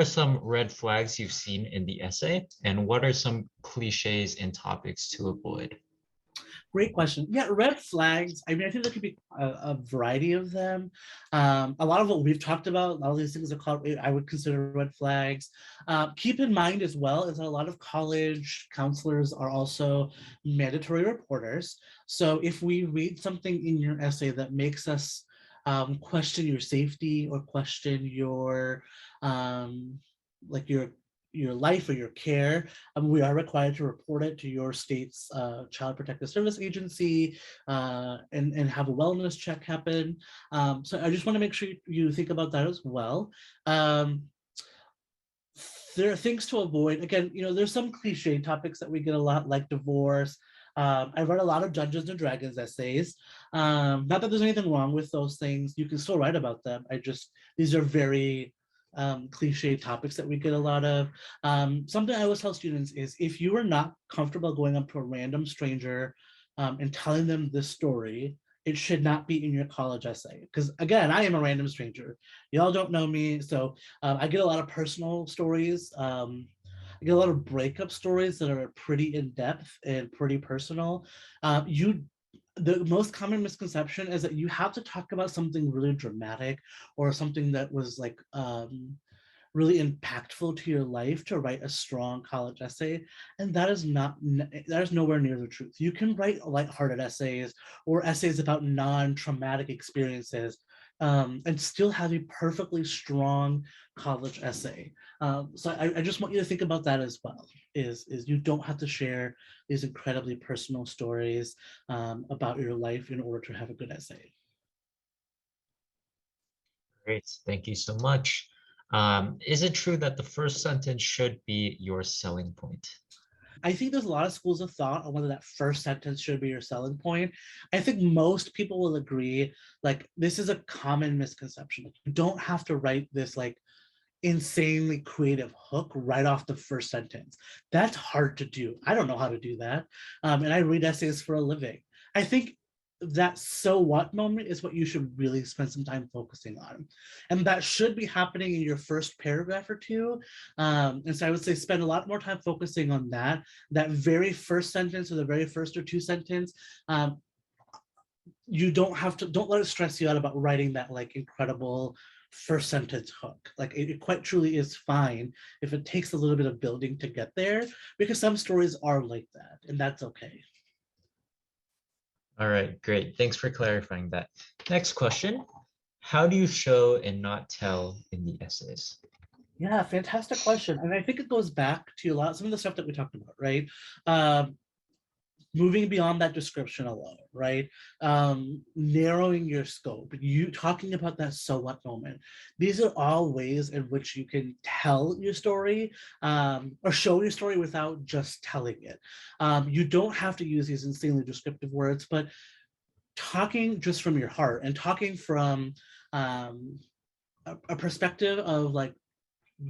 are some red flags you've seen in the essay, and what are some cliches and topics to avoid? Great question. Yeah, red flags. I mean, I think there could be a variety of them. A lot of what we've talked about, a lot of these things are called, I would consider red flags. Keep in mind as well is that a lot of college counselors are also mandatory reporters. So if we read something in your essay that makes us question your safety or question your like your life or your care, we are required to report it to your state's Child Protective Service Agency and have a wellness check happen. So I just want to make sure you think about that as well. There are things to avoid. Again, there's some cliche topics that we get a lot, like divorce. I read a lot of Dungeons and Dragons essays. Not that there's anything wrong with those things. You can still write about them. These are very cliche topics that we get a lot of. Something I always tell students is if you are not comfortable going up to a random stranger and telling them this story, it should not be in your college essay. Because again, I am a random stranger. Y'all don't know me. So I get a lot of personal stories. I get a lot of breakup stories that are pretty in-depth and pretty personal. The most common misconception is that you have to talk about something really dramatic or something that was like really impactful to your life to write a strong college essay. And that is nowhere near the truth. You can write lighthearted essays or essays about non-traumatic experiences and still have a perfectly strong college essay. So I just want you to think about that as well, is you don't have to share these incredibly personal stories about your life in order to have a good essay. Great, thank you so much. Is it true that the first sentence should be your selling point? I think there's a lot of schools of thought on whether that first sentence should be your selling point. I think most people will agree, this is a common misconception. You don't have to write this insanely creative hook right off the first sentence. That's hard to do. I don't know how to do that. And I read essays for a living. I think that so what moment is what you should really spend some time focusing on. And that should be happening in your first paragraph or two. And so I would say spend a lot more time focusing on that very first sentence or the very first or two sentence. You don't let it stress you out about writing that incredible first sentence hook. It quite truly is fine if it takes a little bit of building to get there, because some stories are like that, and that's okay. All right, great. Thanks for clarifying that. Next question. How do you show and not tell in the essays? Yeah, fantastic question. And I think it goes back to some of the stuff that we talked about, right? Moving beyond that description alone, right? Narrowing your scope, you talking about that so what moment. These are all ways in which you can tell your story or show your story without just telling it. You don't have to use these insanely descriptive words, but talking just from your heart and talking from a perspective of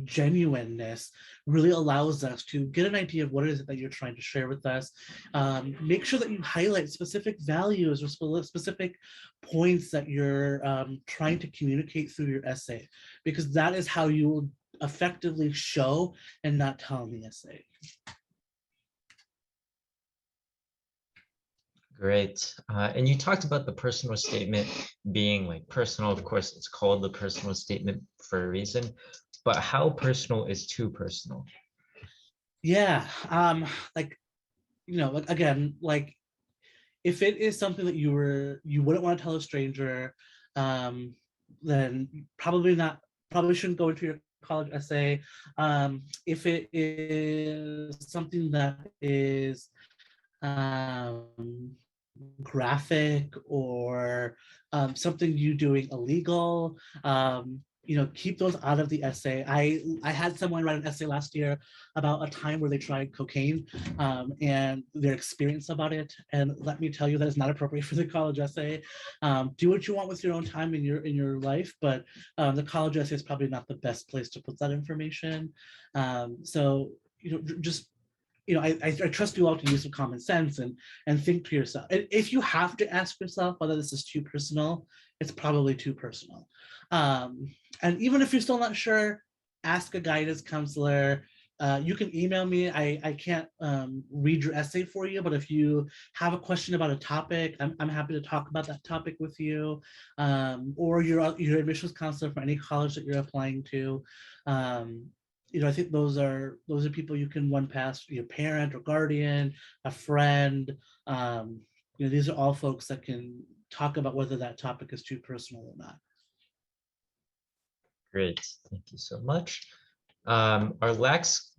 genuineness really allows us to get an idea of what it is that you're trying to share with us. Make sure that you highlight specific values or specific points that you're trying to communicate through your essay, because that is how you will effectively show and not tell in the essay. Great. And you talked about the personal statement being personal. Of course, it's called the personal statement for a reason, but how personal is too personal? Yeah. Again, if it is something that you wouldn't want to tell a stranger, then probably shouldn't go into your college essay. If it is something that is graphic or something you doing illegal, keep those out of the essay. I had someone write an essay last year about a time where they tried cocaine and their experience about it. And let me tell you, that is not appropriate for the college essay. Do what you want with your own time in your life, but the college essay is probably not the best place to put that information. So I trust you all to use some common sense and think to yourself. If you have to ask yourself whether this is too personal, it's probably too personal. And even if you're still not sure, ask a guidance counselor. You can email me. I can't read your essay for you, but if you have a question about a topic, I'm happy to talk about that topic with you, or your admissions counselor for any college that you're applying to. I think those are people you can run past, your parent or guardian, a friend. These are all folks that can talk about whether that topic is too personal or not. Great, thank you so much. Our last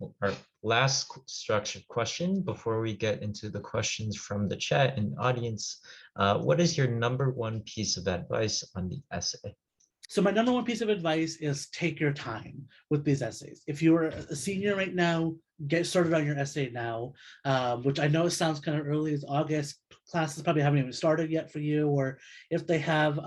structured question before we get into the questions from the chat and audience. What is your number one piece of advice on the essay? So my number one piece of advice is take your time with these essays. If you're a senior right now, get started on your essay now, which I know it sounds kind of early. It's August. Classes probably haven't even started yet for you, or if they have,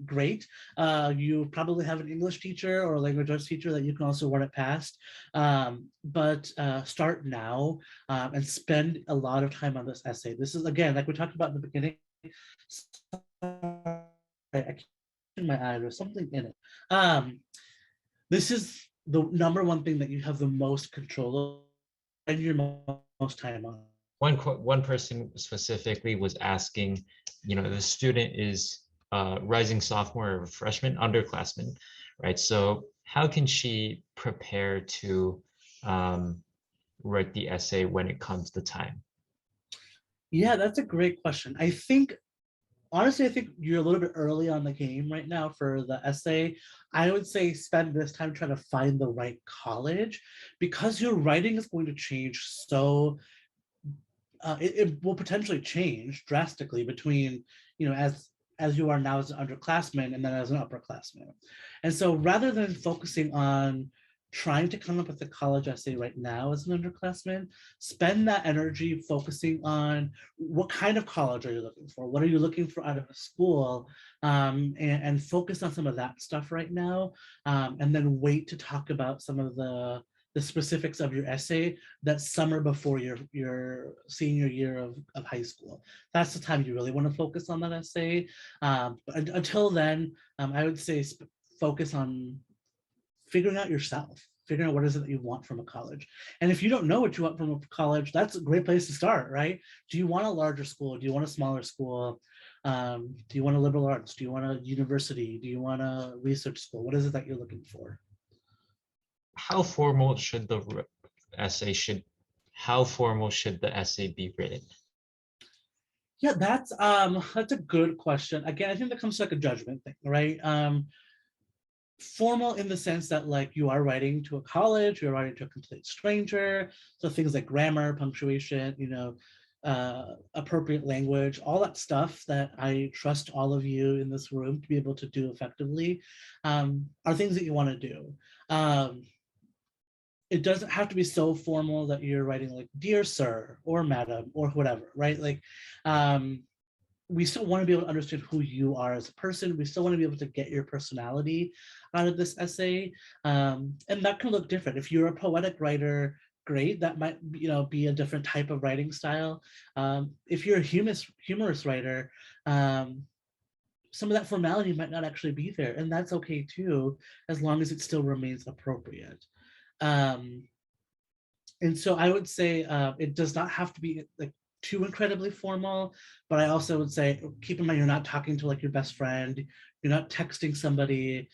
great. You probably have an English teacher or a language arts teacher that you can also run it past. But start now and spend a lot of time on this essay. This is, again, like we talked about in the beginning, in my eye, there's something in it. This is the number one thing that you have the most control of and your most time on. One person specifically was asking, the student is rising sophomore or freshman, underclassman, right? So how can she prepare to write the essay when it comes to time? Yeah, that's a great question. Honestly, I think you're a little bit early on the game right now for the essay. I would say spend this time trying to find the right college, because your writing is going to change so it will potentially change drastically between, as you are now as an underclassman and then as an upperclassman. And so rather than focusing on trying to come up with a college essay right now as an underclassman, spend that energy focusing on what kind of college are you looking for? What are you looking for out of a school? And focus on some of that stuff right now. And then wait to talk about some of the specifics of your essay that summer before your senior year of high school. That's the time you really want to focus on that essay. But until then, I would say focus on figuring out yourself, figuring out what is it that you want from a college. And if you don't know what you want from a college, that's a great place to start, right? Do you want a larger school? Do you want a smaller school? Do you want a liberal arts? Do you want a university? Do you want a research school? What is it that you're looking for? How formal should the essay be written? Yeah, that's a good question. Again, I think that comes to like a judgment thing, right? Formal in the sense that like you are writing to a college, you're writing to a complete stranger. So things like grammar, punctuation, appropriate language, all that stuff that I trust all of you in this room to be able to do effectively, are things that you want to do. It doesn't have to be so formal that you're writing like dear sir or madam or whatever, right? Like we still want to be able to understand who you are as a person. We still want to be able to get your personality out of this essay. And that can look different. If you're a poetic writer, great, that might be a different type of writing style. If you're a humorous writer, some of that formality might not actually be there, and that's okay too, as long as it still remains appropriate. And so I would say it does not have to be like too incredibly formal, but I also would say keep in mind you're not talking to like your best friend, you're not texting somebody.